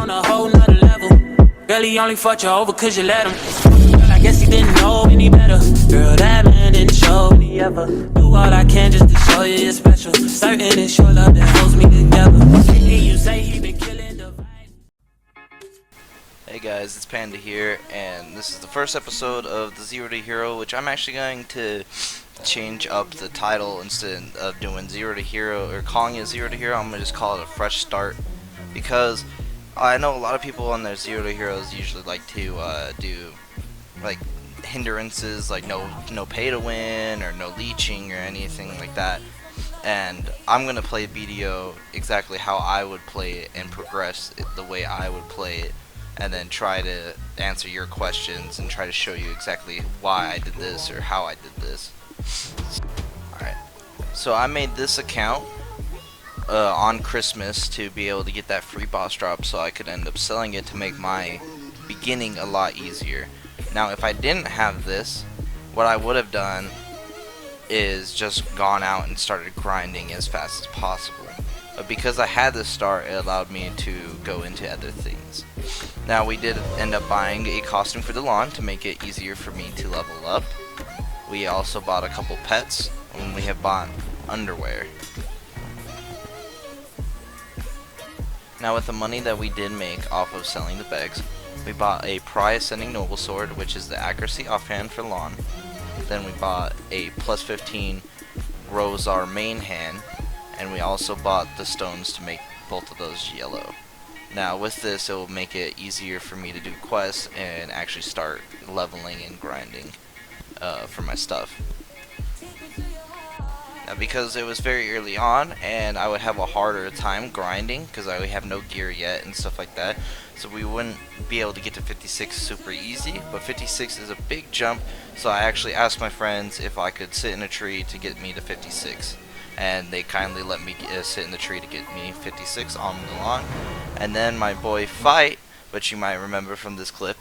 on a whole nother level. Girl, he only fucked you over cause you let him. Girl, I guess he didn't know any better. Girl, that man didn't show me ever. Do all I can just to show you you're special. Certain it's your love that holds me together. And you say he been killing the vibe. Hey guys, it's Panda here, and this is the first episode of the Zero to Hero, which I'm actually going to change up the title. Instead of doing Zero to Hero or calling it Zero to Hero, I'm going to just call it a fresh start, because I know a lot of people on their Zero to Heroes usually like to do like hindrances, like no pay to win or no leeching or anything like that. And I'm going to play BDO exactly how I would play it and progress it the way I would play it, and then try to answer your questions and try to show you exactly why I did this or how I did this. Alright, so I made this account on Christmas to be able to get that free boss drop, so I could end up selling it to make my beginning a lot easier. Now if I didn't have this, what I would have done is just gone out and started grinding as fast as possible. But because I had this start, it allowed me to go into other things. Now we did end up buying a costume for the lawn to make it easier for me to level up. We also bought a couple pets, and we have bought underwear. Now with the money that we did make off of selling the bags, we bought a Pry Ascending Noble Sword, which is the accuracy offhand for lawn. Then we bought a plus 15 Rosar main hand, and we also bought the stones to make both of those yellow. Now with this, it will make it easier for me to do quests and actually start leveling and grinding for my stuff. Now because it was very early on and I would have a harder time grinding because I have no gear yet and stuff like that, so we wouldn't be able to get to 56 super easy, but 56 is a big jump, so I actually asked my friends if I could sit in a tree to get me to 56. And they kindly let me sit in the tree to get me 56 on the lawn. And then my boy Fight, which you might remember from this clip.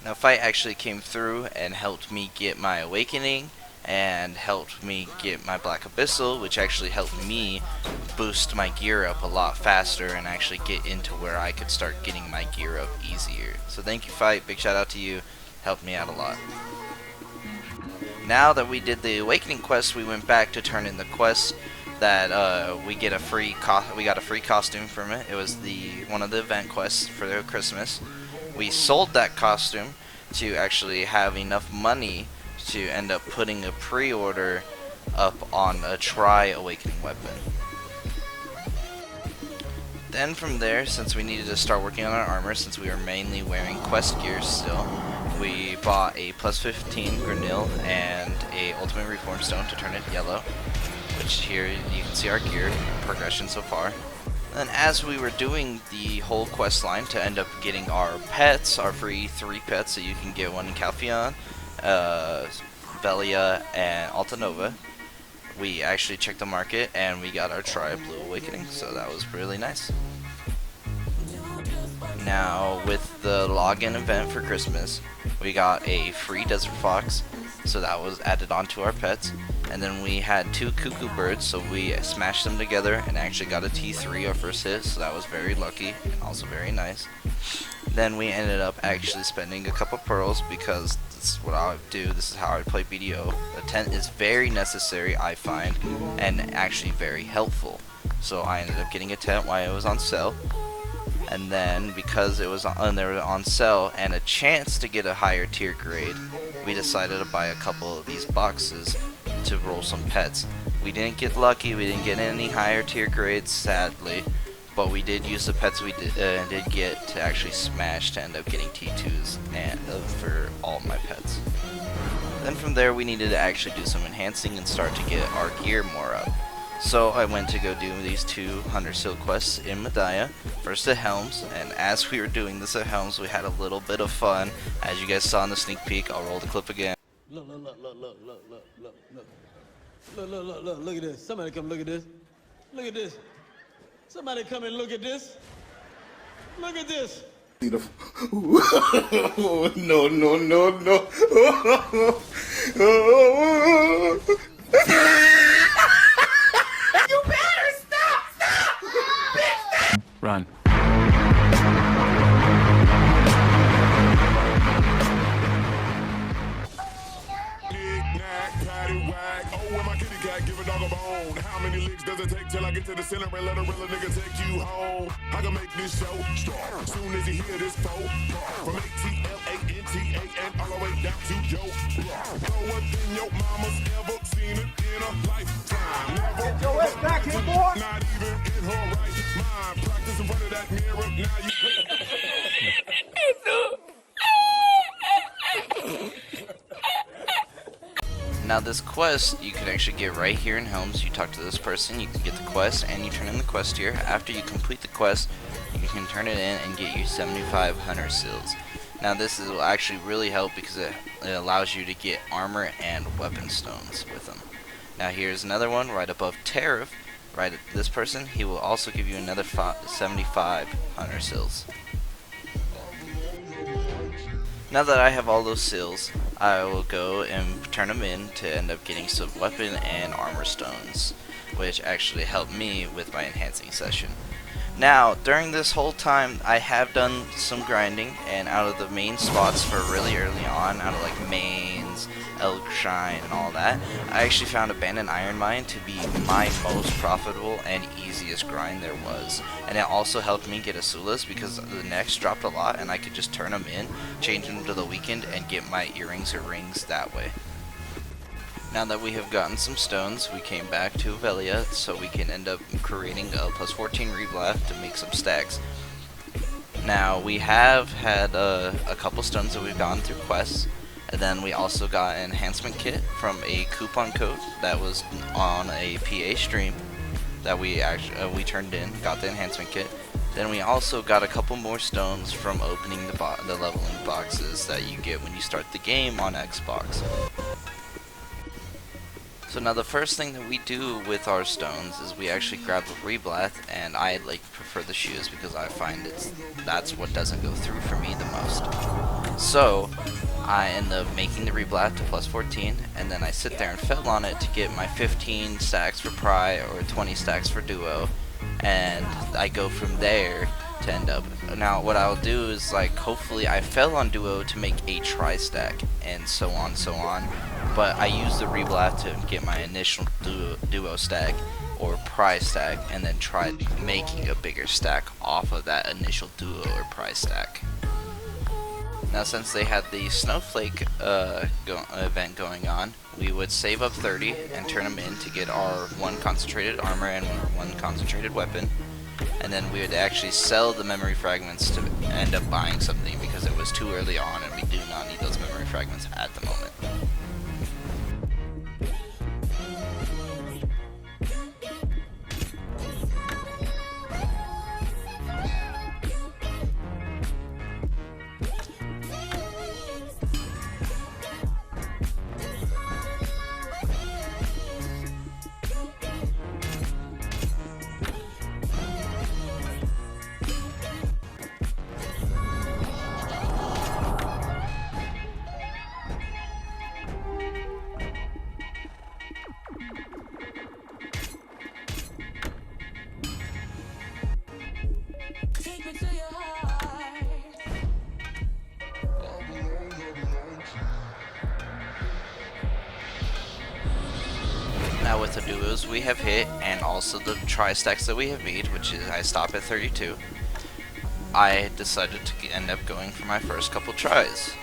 Now Fight actually came through and helped me get my Awakening and helped me get my Black Abyssal, which actually helped me boost my gear up a lot faster and actually get into where I could start getting my gear up easier. So thank you Fight, big shout out to you, helped me out a lot. Now that we did the Awakening quest, we went back to turn in the quest that we got a free costume from it. It was one of the event quests for their Christmas. We sold that costume to actually have enough money to end up putting a pre-order up on a Try Awakening weapon. Then from there, since we needed to start working on our armor, since we were mainly wearing quest gear still, we bought a plus 15 Granil and a Ultimate Reform Stone to turn it yellow, which here you can see our gear progression so far. And as we were doing the whole quest line to end up getting our pets, our free 3 pets, so you can get one in Calpheon, Velia, and Altanova, we actually checked the market and we got our Try Blue Awakening, so that was really nice. Now with the login event for Christmas, we got a free Desert Fox, so that was added onto our pets. And then we had 2 Cuckoo Birds, so we smashed them together and actually got a T3 our first hit, so that was very lucky and also very nice. Then we ended up actually spending a couple pearls because this is what I would do, this is how I would play BDO. The tent is very necessary, I find, and actually very helpful. So I ended up getting a tent while it was on sale. And then because it was on sale and a chance to get a higher tier grade, we decided to buy a couple of these boxes to roll some pets. We didn't get lucky, we didn't get any higher tier grades sadly, but we did use the pets we did get to actually smash to end up getting T2s and for all my pets. Then from there we needed to actually do some enhancing and start to get our gear more up. So I went to go do these 2 Hunter Seal quests in Medaya, first at Helms, and as we were doing this at Helms we had a little bit of fun. As you guys saw in the sneak peek, I'll roll the clip again. Look at this. Somebody come look at this. Look at this. Somebody come and look at this. Look at this. No, no, no, no. Run. zone. How many licks does it take till I get to the center and let a real nigga take you home? I can make this show start soon as you hear this phone. From ATLANTA and all the way down to your block. Lower than your mama's ever seen it in a lifetime. Never get your ass back here, boy. Not even in her right mind. Practice in front of that mirror. Now you. Now this quest you can actually get right here in Helms. You talk to this person, you can get the quest, and you turn in the quest here. After you complete the quest, you can turn it in and get you 75 hunter seals. Now this will actually really help because it allows you to get armor and weapon stones with them. Now here's another one right above Tariff. Right at this person, he will also give you another 75 hunter seals. Now that I have all those seals, I will go and turn them in to end up getting some weapon and armor stones, which actually helped me with my enhancing session. Now, during this whole time, I have done some grinding, and out of the main spots for really early on, out of like mains, Elk Shrine, and all that, I actually found Abandoned Iron Mine to be my most profitable and easiest grind there was. And it also helped me get Asulas because the necks dropped a lot, and I could just turn them in, change them to the weekend, and get my earrings or rings that way. Now that we have gotten some stones, we came back to Velia so we can end up creating a plus 14 reblast to make some stacks. Now we have had a couple stones that we've gotten through quests, and then we also got an enhancement kit from a coupon code that was on a PA stream that we turned in, got the enhancement kit. Then we also got a couple more stones from opening the leveling boxes that you get when you start the game on Xbox. So now the first thing that we do with our stones is we actually grab the reblath, and I prefer the shoes because I find that's what doesn't go through for me the most. So I end up making the reblath to plus 14, and then I sit there and fill on it to get my 15 stacks for Pry or 20 stacks for Duo, and I go from there to end up. Now what I'll do is hopefully I fell on Duo to make a Tri stack and so on. But I use the reblath to get my initial duo stack or prize stack, and then try making a bigger stack off of that initial duo or prize stack. Now since they had the snowflake event going on, we would save up 30 and turn them in to get our 1 concentrated armor and 1 concentrated weapon. And then we would actually sell the memory fragments to end up buying something because it was too early on and we do not need those memory fragments at the moment. Now with the duos we have hit, and also the tri-stacks that we have made, which is I stop at 32, I decided to end up going for my first couple tries.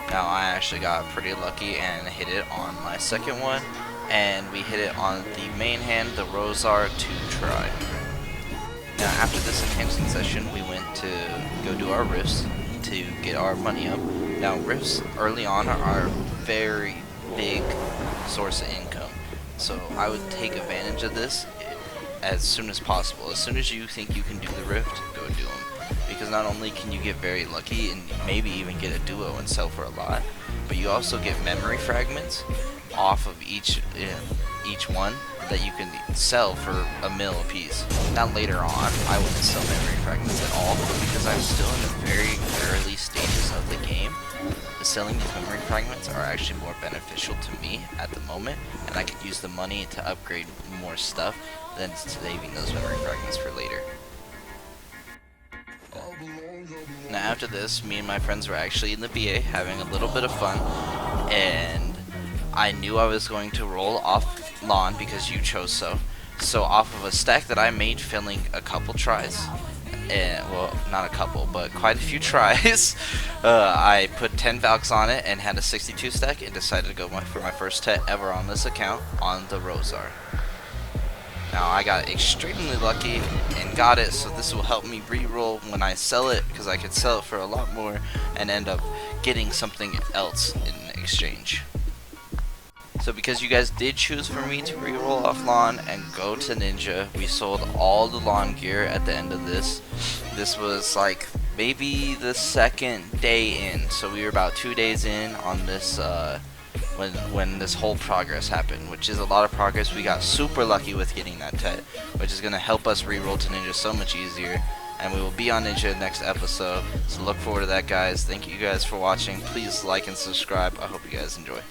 Now I actually got pretty lucky and hit it on my second one, and we hit it on the main hand, the Rosar 2 try. Now after this enhancing session we went to go do our rifts to get our money up. Now rifts early on are a very big source of income. So I would take advantage of this as soon as possible. As soon as you think you can do the rift, go do them. Because not only can you get very lucky and maybe even get a duo and sell for a lot, but you also get memory fragments off of each one that you can sell for $1 mil a piece. Now later on, I wouldn't sell memory fragments at all because I'm still in the very early stages of the game. Selling these memory fragments are actually more beneficial to me at the moment, and I could use the money to upgrade more stuff than saving those memory fragments for later. Now after this, me and my friends were actually in the BA having a little bit of fun, and I knew I was going to roll off lawn because you chose so. So off of a stack that I made failing a couple tries, and well, not a couple, but quite a few tries, I put 10 Valks on it and had a 62 stack and decided to go for my first tet ever on this account on the Rosar. Now I got extremely lucky and got it, so this will help me re-roll when I sell it, because I could sell it for a lot more and end up getting something else in exchange. So because you guys did choose for me to re-roll off lawn and go to ninja, we sold all the lawn gear at the end of this. This was like maybe the second day in, so we were about 2 days in on this when this whole progress happened, which is a lot of progress. We got super lucky with getting that tet, which is going to help us re-roll to ninja so much easier, and we will be on ninja next episode, so look forward to that, guys. Thank you guys for watching. Please like and subscribe. I hope you guys enjoy.